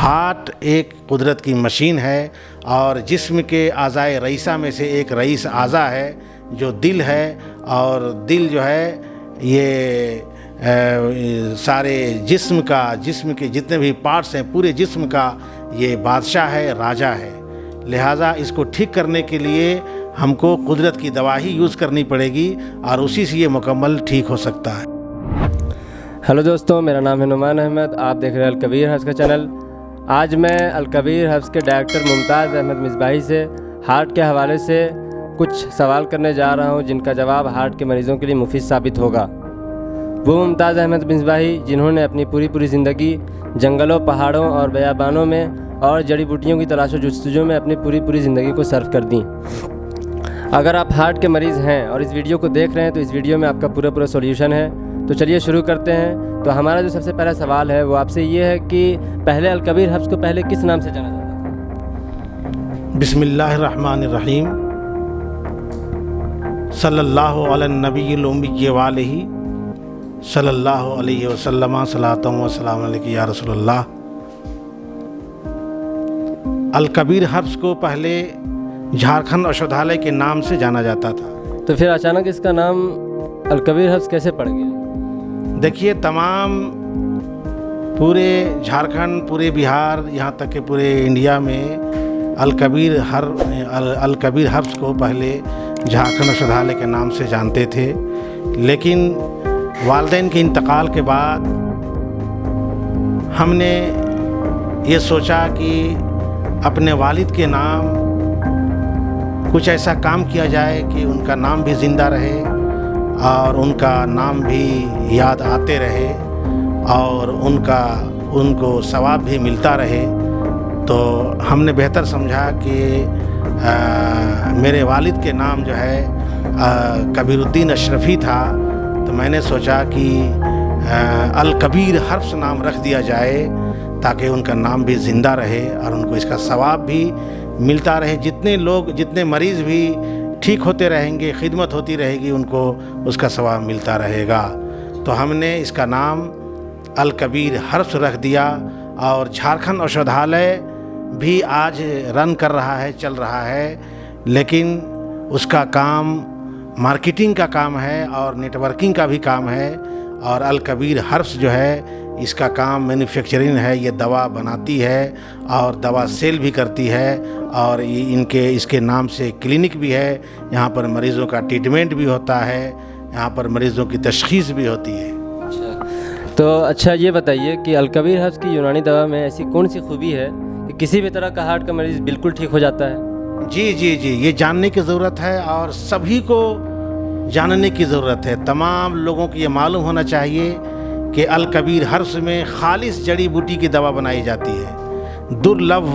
Heart एक कुदरत की मशीन है और जिस्म के आज़ाए रईसा में से एक रईस आज़ा है जो दिल है। और दिल जो है ये सारे जिस्म के जितने भी पार्ट्स हैं पूरे जिस्म का ये बादशाह है, राजा है। लिहाजा इसको ठीक करने के लिए हमको कुदरत की दवा ही यूज़ करनी पड़ेगी और उसी से ये मुकम्मल ठीक हो सकता है। हेलो दोस्तों, मेरा नाम है नुमान अहमद। आप देख रहे हैं अलकबीर हर्ब्स का चैनल। आज मैं अलकबीर हर्ब्स के डायरेक्टर मुमताज़ अहमद मिसबाही से हार्ट के हवाले से कुछ सवाल करने जा रहा हूं, जिनका जवाब हार्ट के मरीज़ों के लिए मुफीद साबित होगा। वो मुमताज़ अहमद मिसबाही जिन्होंने अपनी पूरी ज़िंदगी जंगलों, पहाड़ों और बयाबानों में और जड़ी बूटियों की तलाश व जुस्तजू में अपनी पूरी ज़िंदगी को सर्व कर दी। अगर आप हार्ट के मरीज़ हैं और इस वीडियो को देख रहे हैं तो इस वीडियो में आपका पूरा सोल्यूशन है। तो चलिए शुरू करते हैं। तो हमारा जो सबसे पहला सवाल है वो आपसे ये है कि पहले अलकबीर हर्ब्स को पहले किस नाम से जाना जाता था? बिस्मिल्लाहिर्रहमानिर्रहीम। सल्लल्लाहु अला नबिय्यिल उम्मी व आलिहि सल्लल्लाहु अलैहि वसल्लम सलातम व सलाम अलैका या रसूलल्लाह। अलकबीर हर्ब्स को पहले झारखंड औषधालय के नाम से जाना जाता था। तो फिर अचानक इसका नाम अलकबीर हर्ब्स कैसे पड़ गया? देखिए, तमाम पूरे झारखंड, पूरे बिहार, यहाँ तक कि पूरे इंडिया में अलकबीर हर्ब्स को पहले झारखंड औषधालय के नाम से जानते थे। लेकिन वालिदैन के इंतकाल के बाद हमने ये सोचा कि अपने वालिद के नाम कुछ ऐसा काम किया जाए कि उनका नाम भी ज़िंदा रहे और उनका नाम भी याद आते रहे और उनको सवाब भी मिलता रहे। तो हमने बेहतर समझा कि मेरे वालिद के नाम जो है कबीरुद्दीन अशरफ़ी था, तो मैंने सोचा कि अलकबीर हर्ब्स नाम रख दिया जाए ताकि उनका नाम भी ज़िंदा रहे और उनको इसका सवाब भी मिलता रहे। जितने मरीज़ भी ठीक होते रहेंगे, खिदमत होती रहेगी, उनको उसका सवाब मिलता रहेगा। तो हमने इसका नाम अलकबीर हर्ब्स रख दिया और झारखंड औषधालय भी आज रन कर रहा है, चल रहा है। लेकिन उसका काम मार्केटिंग का काम है और नेटवर्किंग का भी काम है। और अलकबीर हर्ब्स जो है इसका काम मैन्युफैक्चरिंग है, ये दवा बनाती है और दवा सेल भी करती है। और इसके नाम से क्लिनिक भी है, यहाँ पर मरीज़ों का ट्रीटमेंट भी होता है, यहाँ पर मरीज़ों की तशख़ीस भी होती है। अच्छा, ये बताइए कि अलकबीर हर्ब्स की यूनानी दवा में ऐसी कौन सी खूबी है कि किसी भी तरह का हार्ट का मरीज़ बिल्कुल ठीक हो जाता है? जी, ये जानने की ज़रूरत है और सभी को जानने की ज़रूरत है। तमाम लोगों को ये मालूम होना चाहिए कि अलकबीर हर्ब्स में खालिस जड़ी बूटी की दवा बनाई जाती है। दुर्लभ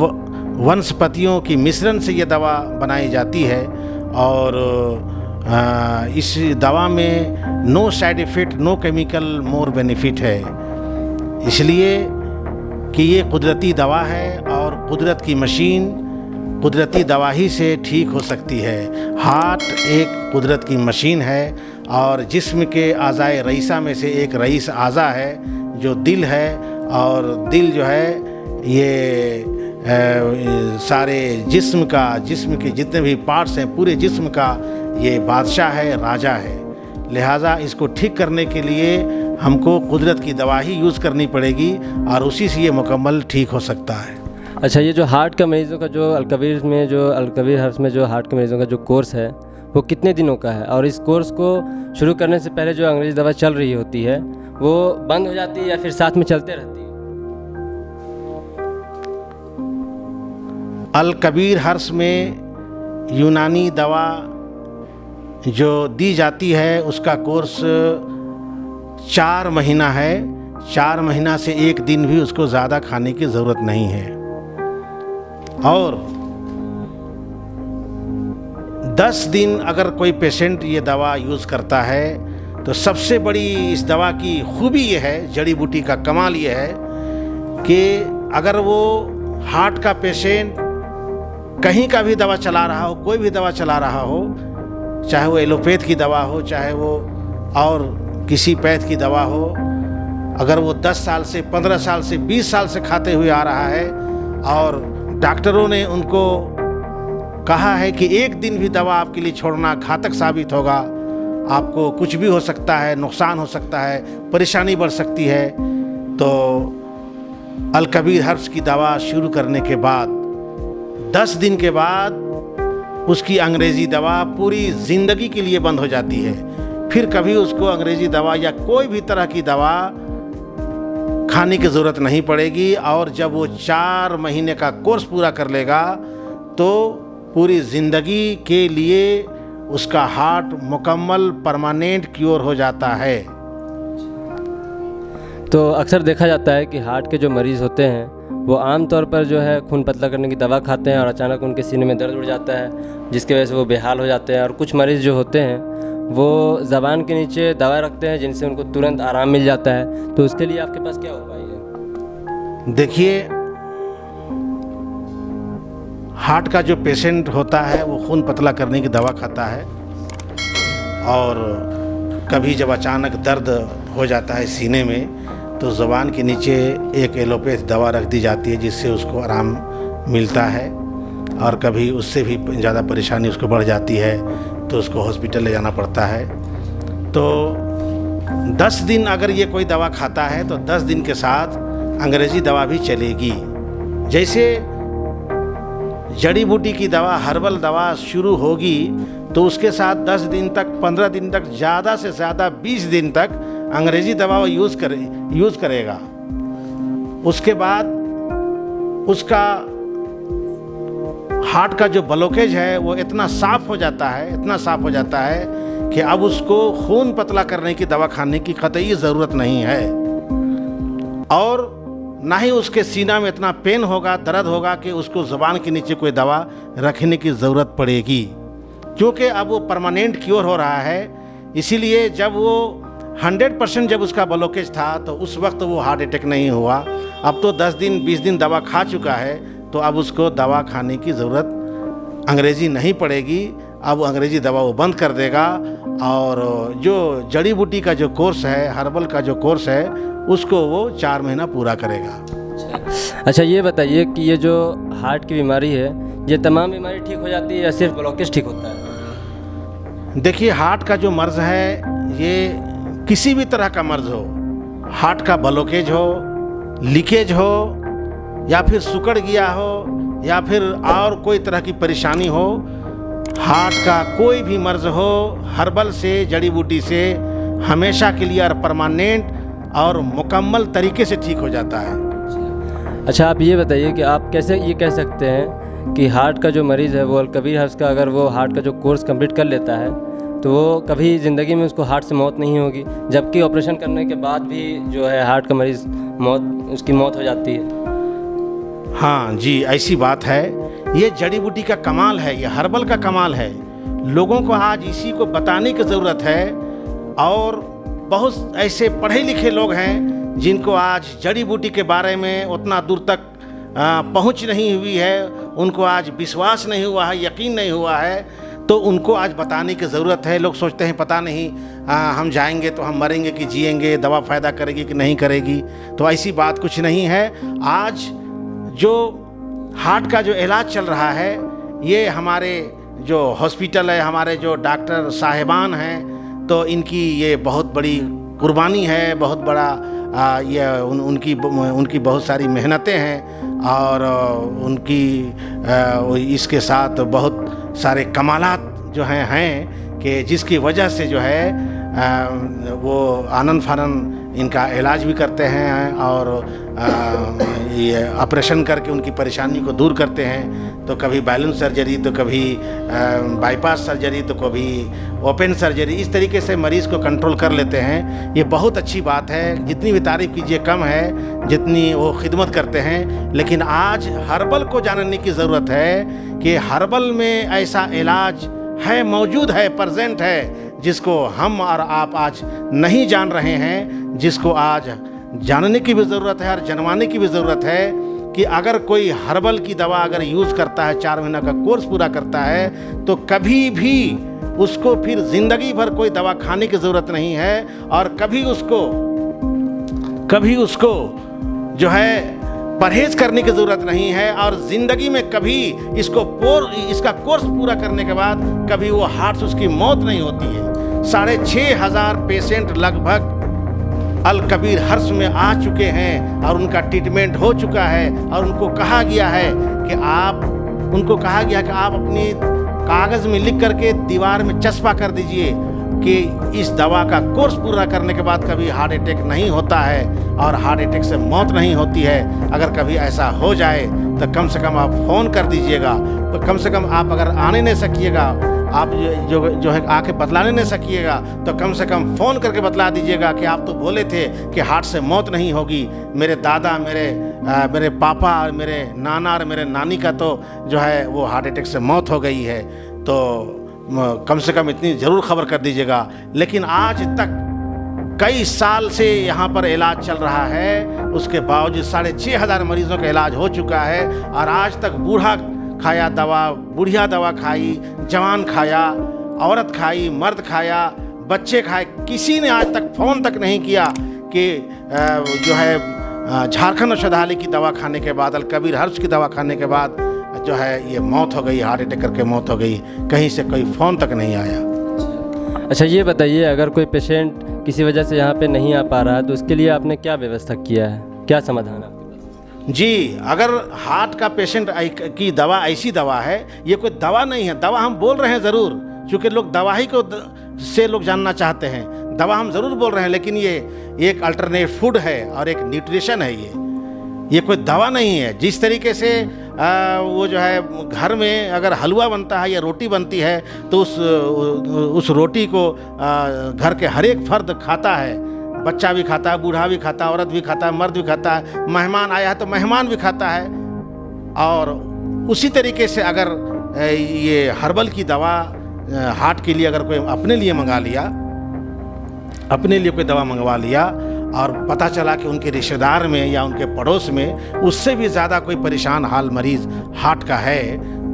वनस्पतियों की मिश्रण से ये दवा बनाई जाती है और इस दवा में no side effect, no chemical, more benefit है। इसलिए कि ये कुदरती दवा है और कुदरत की मशीन कुदरती दवा ही से ठीक हो सकती है। हार्ट एक कुदरत की मशीन है और जिस्म के आज़ाए रईसा में से एक रईस आज़ा है जो दिल है। और दिल जो है ये सारे जिस्म के जितने भी पार्ट्स हैं पूरे जिस्म का ये बादशाह है, राजा है। लिहाजा इसको ठीक करने के लिए हमको कुदरत की दवा ही यूज़ करनी पड़ेगी और उसी से ये मुकम्मल ठीक हो सकता है। अच्छा, ये जो हार्ट का मरीज़ों का जो अलकबीर हर्ब्स में जो हार्ट के मरीज़ों का जो कोर्स है वो कितने दिनों का है? और इस कोर्स को शुरू करने से पहले जो अंग्रेज़ी दवा चल रही होती है वो बंद हो जाती है या फिर साथ में चलते रहती है? अलकबीर हर्ब्स में यूनानी दवा जो दी जाती है उसका कोर्स 4 महीना है। 4 महीना से एक दिन भी उसको ज़्यादा खाने की ज़रूरत नहीं है। और 10 दिन अगर कोई पेशेंट ये दवा यूज़ करता है तो सबसे बड़ी इस दवा की खूबी ये है, जड़ी बूटी का कमाल ये है कि अगर वो हार्ट का पेशेंट कहीं का भी दवा चला रहा हो, कोई भी दवा चला रहा हो, चाहे वो एलोपैथ की दवा हो, चाहे वो और किसी पैथ की दवा हो, अगर वो 10 साल से, 15 साल से, 20 साल से खाते हुए आ रहा है और डॉक्टरों ने उनको कहा है कि एक दिन भी दवा आपके लिए छोड़ना घातक साबित होगा, आपको कुछ भी हो सकता है, नुकसान हो सकता है, परेशानी बढ़ सकती है, तो अल कबीर हर्ब्स की दवा शुरू करने के बाद 10 दिन के बाद उसकी अंग्रेज़ी दवा पूरी ज़िंदगी के लिए बंद हो जाती है। फिर कभी उसको अंग्रेज़ी दवा या कोई भी तरह की दवा खाने की ज़रूरत नहीं पड़ेगी। और जब वो 4 महीने का कोर्स पूरा कर लेगा तो पूरी ज़िंदगी के लिए उसका हार्ट मुकम्मल परमानेंट क्योर हो जाता है। तो अक्सर देखा जाता है कि हार्ट के जो मरीज़ होते हैं वो आम तौर पर जो है खून पतला करने की दवा खाते हैं और अचानक उनके सीने में दर्द उड़ जाता है, जिसकी वजह से वो बेहाल हो जाते हैं। और कुछ मरीज़ जो होते हैं वो ज़बान के नीचे दवा रखते हैं जिनसे उनको तुरंत आराम मिल जाता है। तो उसके लिए आपके पास क्या उपाय है? देखिए, हार्ट का जो पेशेंट होता है वो खून पतला करने की दवा खाता है और कभी जब अचानक दर्द हो जाता है सीने में तो ज़ुबान के नीचे एक एलोपैथ दवा रख दी जाती है जिससे उसको आराम मिलता है। और कभी उससे भी ज़्यादा परेशानी उसको बढ़ जाती है तो उसको हॉस्पिटल ले जाना पड़ता है। तो 10 दिन अगर ये कोई दवा खाता है तो 10 दिन के साथ अंग्रेज़ी दवा भी चलेगी। जैसे जड़ी बूटी की दवा, हर्बल दवा शुरू होगी तो उसके साथ 10 दिन तक, 15 दिन तक, ज़्यादा से ज़्यादा 20 दिन तक अंग्रेज़ी दवा वो यूज़ करेगा। उसके बाद उसका हार्ट का जो ब्लॉकेज है वो इतना साफ़ हो जाता है कि अब उसको खून पतला करने की दवा खाने की कतई ज़रूरत नहीं है और ना ही उसके सीना में इतना पेन होगा, दर्द होगा कि उसको ज़ुबान के नीचे कोई दवा रखने की ज़रूरत पड़ेगी, क्योंकि अब वो परमानेंट क्योर हो रहा है। इसीलिए जब वो 100% जब उसका ब्लॉकेज था तो उस वक्त वो हार्ट अटैक नहीं हुआ। अब तो 10 दिन 20 दिन दवा खा चुका है तो अब उसको दवा खाने की ज़रूरत अंग्रेज़ी नहीं पड़ेगी। अब अंग्रेज़ी दवा वो बंद कर देगा और जो जड़ी बूटी का जो कोर्स है, हर्बल का जो कोर्स है, उसको वो 4 महीना पूरा करेगा। अच्छा, ये बताइए कि ये जो हार्ट की बीमारी है, ये तमाम बीमारी ठीक हो जाती है या सिर्फ ब्लॉकेज ठीक होता है? देखिए, हार्ट का जो मर्ज़ है ये किसी भी तरह का मर्ज़ हो, हार्ट का ब्लॉकेज हो, लीकेज हो या फिर सिकुड़ गया हो या फिर और कोई तरह की परेशानी हो, हार्ट का कोई भी मर्ज़ हो, हर्बल से, जड़ी बूटी से हमेशा के लिए और परमानेंट और मुकम्मल तरीके से ठीक हो जाता है। अच्छा, आप ये बताइए कि आप कैसे ये कह सकते हैं कि हार्ट का जो मरीज़ है वो अल कबीर हर्ब्स का अगर वो हार्ट का जो कोर्स कंप्लीट कर लेता है तो वो कभी ज़िंदगी में उसको हार्ट से मौत नहीं होगी, जबकि ऑपरेशन करने के बाद भी जो है हार्ट का मरीज़ उसकी मौत हो जाती है? हाँ जी, ऐसी बात है। ये जड़ी बूटी का कमाल है, ये हर्बल का कमाल है। लोगों को आज इसी को बताने की ज़रूरत है और बहुत ऐसे पढ़े लिखे लोग हैं जिनको आज जड़ी बूटी के बारे में उतना दूर तक पहुंच नहीं हुई है, उनको आज विश्वास नहीं हुआ है, यकीन नहीं हुआ है, तो उनको आज बताने की ज़रूरत है। लोग सोचते हैं पता नहीं हम जाएंगे तो हम मरेंगे कि जिएंगे, दवा फ़ायदा करेगी कि नहीं करेगी, तो ऐसी बात कुछ नहीं है। आज जो हार्ट का जो इलाज चल रहा है, ये हमारे जो हॉस्पिटल है, हमारे जो डॉक्टर साहिबान हैं, तो इनकी ये बहुत बड़ी कुर्बानी है, बहुत बड़ा ये उनकी बहुत सारी मेहनतें हैं और उनकी इसके साथ बहुत सारे कमालात जो हैं कि जिसकी वजह से जो है वो आनन फानन इनका इलाज भी करते हैं और ये ऑपरेशन करके उनकी परेशानी को दूर करते हैं। तो कभी बैलून सर्जरी, तो कभी बाईपास सर्जरी, तो कभी ओपन सर्जरी, इस तरीके से मरीज़ को कंट्रोल कर लेते हैं। ये बहुत अच्छी बात है, जितनी भी तारीफ़ कीजिए कम है जितनी वो खिदमत करते हैं। लेकिन आज हर्बल को जानने की ज़रूरत है कि हर्बल में ऐसा इलाज है, मौजूद है, प्रेजेंट है, जिसको हम और आप आज नहीं जान रहे हैं, जिसको आज जानने की भी ज़रूरत है और जनवाने की भी ज़रूरत है कि अगर कोई हर्बल की दवा अगर यूज़ करता है, 4 महीना का कोर्स पूरा करता है, तो कभी भी उसको फिर ज़िंदगी भर कोई दवा खाने की ज़रूरत नहीं है और कभी उसको कभी उसको जो है परहेज करने की ज़रूरत नहीं है, और ज़िंदगी में कभी इसका कोर्स पूरा करने के बाद कभी वो हार्ट से उसकी मौत नहीं होती है। 6,500 पेशेंट लगभग अल कबीर हर्ष में आ चुके हैं और उनका ट्रीटमेंट हो चुका है, और उनको कहा गया है कि आप अपनी कागज़ में लिख करके दीवार में चस्पा कर दीजिए कि इस दवा का कोर्स पूरा करने के बाद कभी हार्ट अटैक नहीं होता है और हार्ट अटैक से मौत नहीं होती है। अगर कभी ऐसा हो जाए तो कम से कम आप फ़ोन कर दीजिएगा, तो कम से कम आप अगर आने नहीं सकिएगा, आप जो है आके बतलाने नहीं सकिएगा, तो कम से कम फ़ोन करके बतला दीजिएगा कि आप तो बोले थे कि हार्ट से मौत नहीं होगी। मेरे दादा, मेरे पापा, मेरे नाना और मेरे नानी का तो जो है वो हार्ट अटैक से मौत हो गई है, तो कम से कम इतनी ज़रूर खबर कर दीजिएगा। लेकिन आज तक कई साल से यहाँ पर इलाज चल रहा है, उसके बावजूद 6,500 मरीज़ों का इलाज हो चुका है, और आज तक बूढ़ा खाया दवा, बुढ़िया दवा खाई, जवान खाया, औरत खाई, मर्द खाया, बच्चे खाए, किसी ने आज तक फ़ोन तक नहीं किया कि जो है झारखंड औषधालय की दवा खाने के बाद, अल कबीर हर्ष की दवा खाने के बाद जो है ये मौत हो गई, हार्ट अटैक करके मौत हो गई, कहीं से कोई फ़ोन तक नहीं आया। अच्छा, ये बताइए, अगर कोई पेशेंट किसी वजह से यहाँ पे नहीं आ पा रहा है तो उसके लिए आपने क्या व्यवस्था किया है, क्या समाधान है? जी, अगर हार्ट का पेशेंट की दवा ऐसी दवा है, ये कोई दवा नहीं है, दवा हम बोल रहे हैं ज़रूर, क्योंकि लोग दवा ही से लोग जानना चाहते हैं, दवा हम ज़रूर बोल रहे हैं, लेकिन ये एक अल्टरनेट फूड है और एक न्यूट्रिशन है। ये कोई दवा नहीं है। जिस तरीके से वो जो है घर में अगर हलवा बनता है या रोटी बनती है तो उस रोटी को घर के हर एक फर्द खाता है, बच्चा भी खाता है, बूढ़ा भी खाता है, औरत भी खाता है, मर्द भी खाता है, मेहमान आया है तो मेहमान भी खाता है। और उसी तरीके से अगर ये हर्बल की दवा हार्ट के लिए अगर कोई अपने लिए मंगा लिया, अपने लिए कोई दवा मंगवा लिया और पता चला कि उनके रिश्तेदार में या उनके पड़ोस में उससे भी ज़्यादा कोई परेशान हाल मरीज़ हार्ट का है,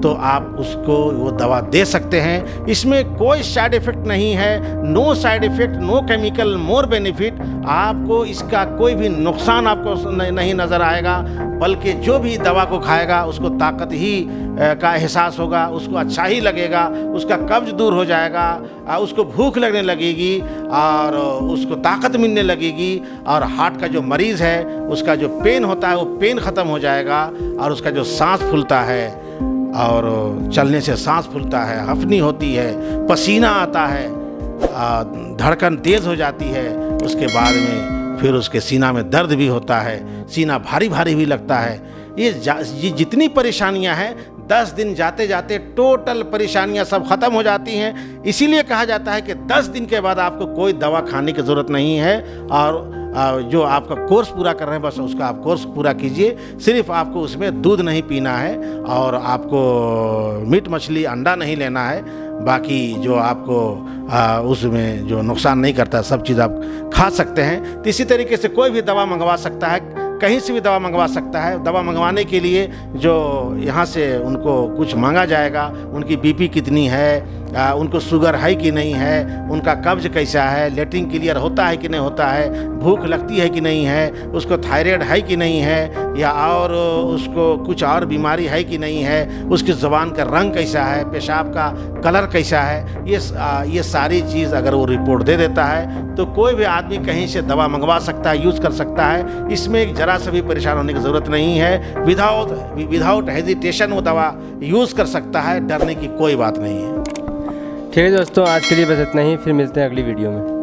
तो आप उसको वो दवा दे सकते हैं। इसमें कोई साइड इफ़ेक्ट नहीं है, no side effect, no chemical, more benefit. आपको इसका कोई भी नुकसान आपको नहीं नज़र आएगा, बल्कि जो भी दवा को खाएगा उसको ताकत ही का एहसास होगा, उसको अच्छा ही लगेगा, उसका कब्ज दूर हो जाएगा, उसको भूख लगने लगेगी और उसको ताकत मिलने लगेगी, और हार्ट का जो मरीज़ है उसका जो पेन होता है वो पेन ख़त्म हो जाएगा, और उसका जो सांस फूलता है और चलने से सांस फूलता है, हफनी होती है, पसीना आता है, धड़कन तेज़ हो जाती है, उसके बाद में फिर उसके सीना में दर्द भी होता है, सीना भारी भारी भी लगता है। ये जितनी परेशानियां हैं 10 दिन जाते जाते टोटल परेशानियां सब ख़त्म हो जाती हैं। इसीलिए कहा जाता है कि 10 दिन के बाद आपको कोई दवा खाने की ज़रूरत नहीं है, और जो आपका कोर्स पूरा कर रहे हैं बस उसका आप कोर्स पूरा कीजिए। सिर्फ आपको उसमें दूध नहीं पीना है और आपको मीट मछली अंडा नहीं लेना है, बाकी जो आपको उसमें जो नुकसान नहीं करता सब चीज़ आप खा सकते हैं। तो इसी तरीके से कोई भी दवा मंगवा सकता है, कहीं से भी दवा मंगवा सकता है। दवा मंगवाने के लिए जो यहाँ से उनको कुछ मांगा जाएगा, उनकी बीपी कितनी है, उनको शुगर है कि नहीं है, उनका कब्ज कैसा है, लेटरिन क्लियर होता है कि नहीं होता है, भूख लगती है कि नहीं है, उसको थायराइड है कि नहीं है, या और उसको कुछ और बीमारी है कि नहीं है, उसकी ज़ुबान का रंग कैसा है, पेशाब का कलर कैसा है, ये सारी चीज़ अगर वो रिपोर्ट दे देता है तो कोई भी आदमी कहीं से दवा मंगवा सकता है, यूज़ कर सकता है। इसमें ज़रा सा भी परेशान होने की ज़रूरत नहीं है। विदाउट हेजिटेशन वो दवा यूज़ कर सकता है, डरने की कोई बात नहीं है। ठीक है दोस्तों, आज के लिए बस इतना ही, फिर मिलते हैं अगली वीडियो में।